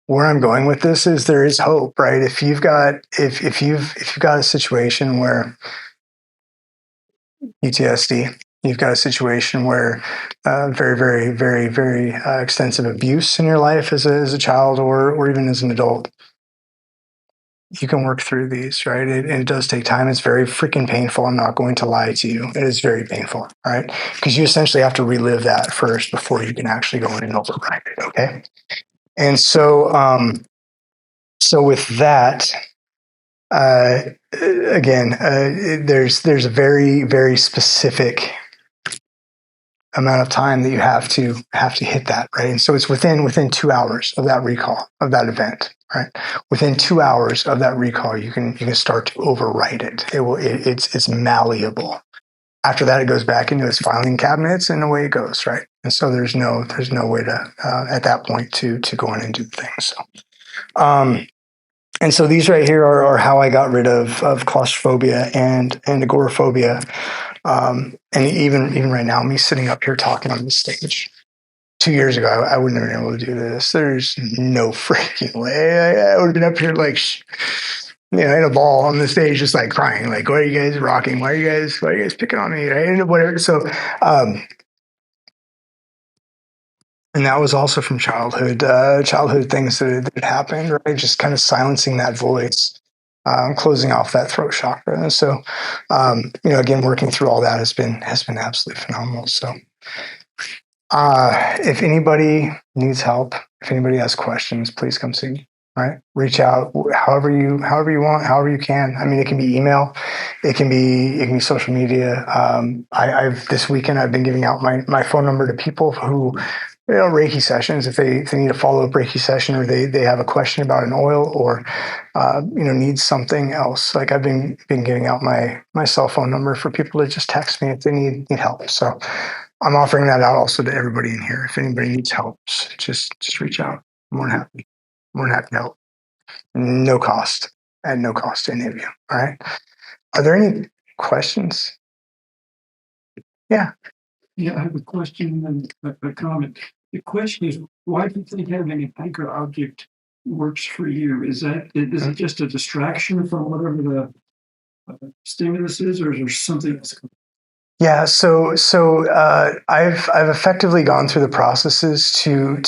where I'm going with this is there is hope, right? If you've got a situation where PTSD, you've got a situation where very, very, very, very extensive abuse in your life as a child or even as an adult, you can work through these, right? It does take time. It's very freaking painful. I'm not going to lie to you. It is very painful, right? Because you essentially have to relive that first before you can actually go in and override it, okay? And so with that, again, there's a very, very specific amount of time that you have to hit that, right? And so it's within 2 hours of that recall of that event, right? Within 2 hours of that recall, you can start to overwrite it. It's malleable. After that, it goes back into its filing cabinets, and away it goes, right? And so there's no way to at that point to go in and do things. So, and so these right here are how I got rid of claustrophobia and agoraphobia. And even right now, me sitting up here talking on this stage, 2 years ago, I wouldn't have been able to do this. There's no freaking way. I would have been up here like, in a ball on the stage, just like crying, like, "Why are you guys rocking? Why are you guys picking on me?" Right? And whatever. So, and that was also from childhood things that happened, right? Just kind of silencing that voice, closing off that throat chakra. And so, again, working through all that has been absolutely phenomenal. So, if anybody needs help, if anybody has questions, please come see me. Right? Reach out however you want, however you can. I mean, it can be email, it can be social media. I've this weekend I've been giving out my phone number to people who, Reiki sessions, if they need a follow-up Reiki session, or they have a question about an oil, or need something else. Like, I've been giving out my cell phone number for people to just text me if they need help. So I'm offering that out also to everybody in here. If anybody needs help, just reach out. I'm more than happy to help. No cost, at no cost to any of you. All right. Are there any questions? Yeah. Yeah, I have a question and a comment. The question is, why do you think having an anchor object works for you? Is it just a distraction from whatever the stimulus is, or is there something else? Yeah, I've effectively gone through the processes to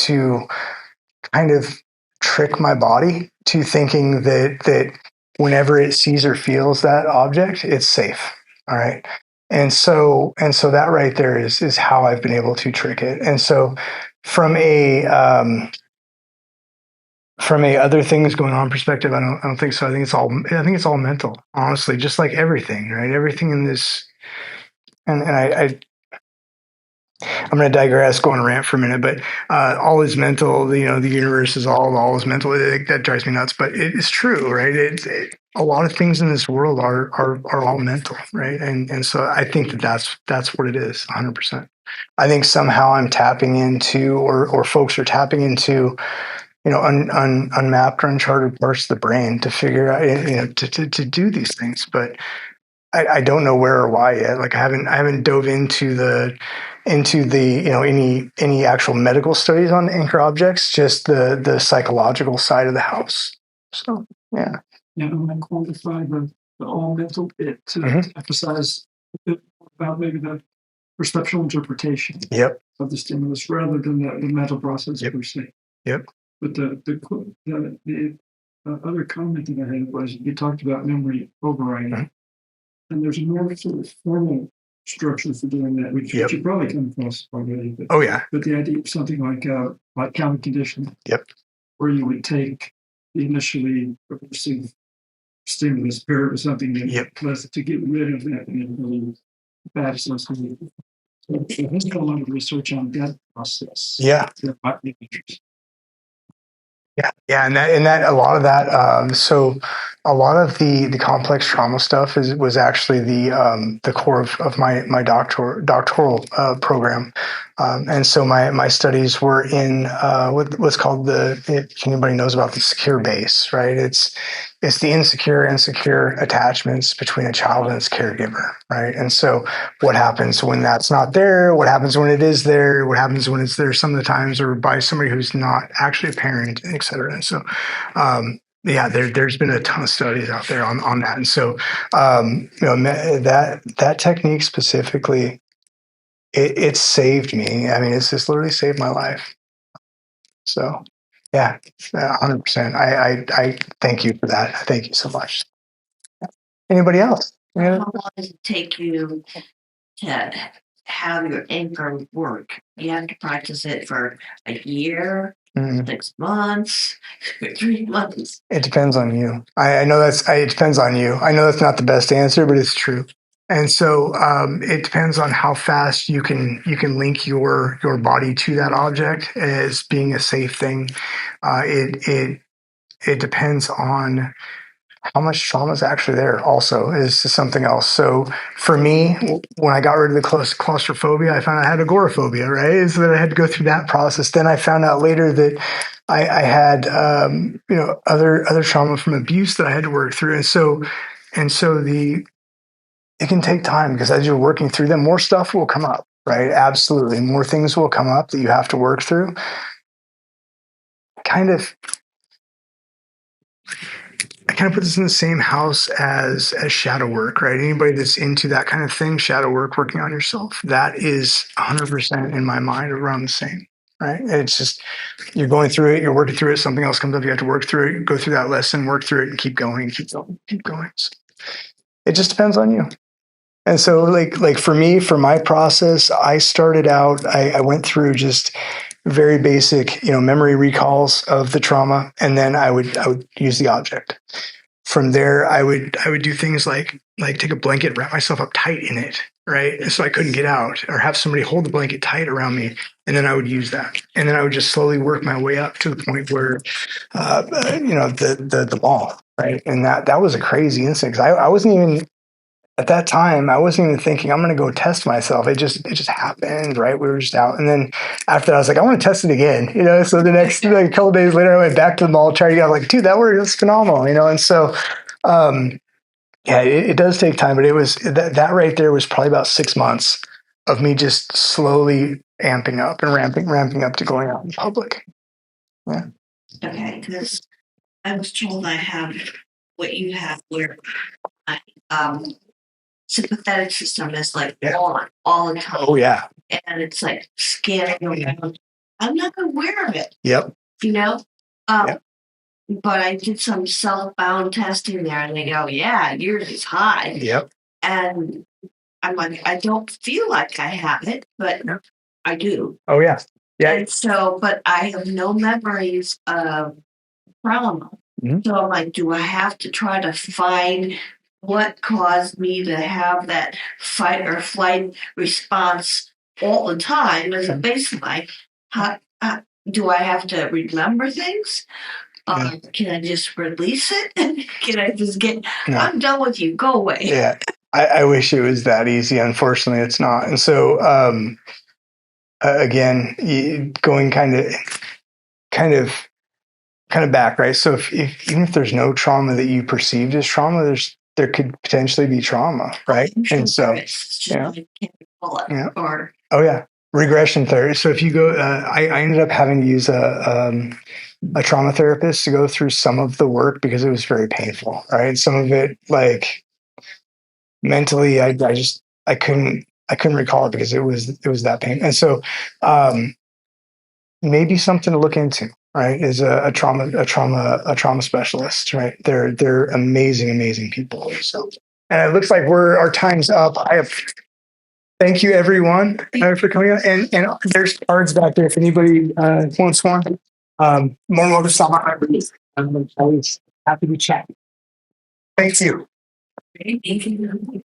kind of trick my body to thinking that whenever it sees or feels that object, it's safe. All right. And so that right there is how I've been able to trick it. And so from a other things going on perspective, I don't think so. I think it's all mental, honestly, just like everything, right? Everything in this, I'm going to digress, go on a rant for a minute, but all is mental. The universe is all is mental. That drives me nuts, but it is true, right? A lot of things in this world are all mental, right? And so I think that's what it is, 100%. I think somehow I'm tapping into, or folks are tapping into, unmapped or uncharted parts of the brain to figure out, to do these things, but I don't know where or why yet. Like I haven't dove into the any actual medical studies on anchor objects, just the psychological side of the house. So yeah. Yeah, I'm going to quantify the all mental bit Mhm. to emphasize a bit more about maybe the perceptual interpretation Yep. of the stimulus rather than the mental process Yep. per se. Yep. But the other comment that I had was you talked about memory overriding, Mhm. and there's a more sort of formal structure for doing that, which, Yep. which you probably come across already. Oh yeah. But the idea of something like counter conditioning, Yep. where you would take the initially perceived stimulus, pair it with something that Yep. pleasant to get rid of that really bad association. So there's been a lot of research on that process. Yeah. That might be interesting. Yeah, and that a lot of that. So a lot of the complex trauma stuff was actually the core of my doctoral program, and so my studies were in what's called if anybody knows about the secure base, right? It's the insecure attachments between a child and its caregiver, right? And so what happens when that's not there? What happens when it is there? What happens when it's there some of the times, or by somebody who's not actually a parent, et cetera. And so, yeah, there's been a ton of studies out there on that. And so, that technique specifically, it saved me. I mean, it's just literally saved my life. So, yeah, 100%. I thank you for that. Thank you so much. Anybody else? Yeah. How long does it take you to have your anchor work? You have to practice it for a year, 6 months, 3 months. It depends on you. I know it depends on you. I know that's not the best answer, but it's true. And so it depends on how fast you can link your body to that object as being a safe thing. It depends on how much trauma is actually there. Also, is something else. So for me, when I got rid of the claustrophobia, I found I had agoraphobia. Right, so that I had to go through that process. Then I found out later that I had other trauma from abuse that I had to work through, and so it can take time because as you're working through them, more stuff will come up. Right, absolutely, more things will come up that you have to work through. Kind of I kind of put this in the same house as shadow work, right? Anybody that's into that kind of thing, shadow work, working on yourself, that is 100% in my mind around the same, right? It's just you're going through it, you're working through it, something else comes up, you have to work through it, go through that lesson, work through it, and keep going, keep going, keep going. So it just depends on you. And so, like for me, for my process, I started out. I went through just very basic, memory recalls of the trauma, and then I would use the object. From there, I would do things like take a blanket, wrap myself up tight in it, right, so I couldn't get out, or have somebody hold the blanket tight around me, and then I would use that, and then I would just slowly work my way up to the point where, the ball, right, and that was a crazy instinct. 'Cause I wasn't even at that time, I wasn't even thinking I'm going to go test myself. It just happened, right? We were just out, and then after that, I was like, I want to test it again, So the next like a couple of days later, I went back to the mall, tried to get. Like, dude, that worked. That's phenomenal, And so, yeah, it does take time, but it was that right there was probably about 6 months of me just slowly amping up and ramping up to going out in public. Yeah. Okay, because I was told I have what you have, where I sympathetic system is like Yeah. on all the time. Oh yeah. And it's like scanning around. I'm not aware of it, Yep. you know? Yep. But I did some self-bound testing there, and they go, yeah, yours is high. Yep. And I'm like, I don't feel like I have it, but Yep. I do. Oh yeah. Yeah. And so, but I have no memories of trauma. Mhm. So I'm like, do I have to try to find what caused me to have that fight or flight response all the time as a baseline? Do I have to remember things? Can I just release it? Can I just get, No. I'm done with you, go away. Yeah. I wish it was that easy. Unfortunately, it's not. And so, again, going kind of back, right? So if even if there's no trauma that you perceived as trauma, there could potentially be trauma, right? And so, yeah. I can't recall it. Yeah. Or oh yeah, regression therapy. So if you go, I ended up having to use a trauma therapist to go through some of the work because it was very painful, right? Some of it, like mentally, I couldn't recall it because it was that pain. And so, maybe something to look into, right? Is a trauma specialist, right? They're amazing people. So, and it looks like our time's up. Thank you everyone for coming out. And there's cards back there if anybody wants one. More than welcome to stop by my booth. I'm always happy to chat. Thank you. Thank you.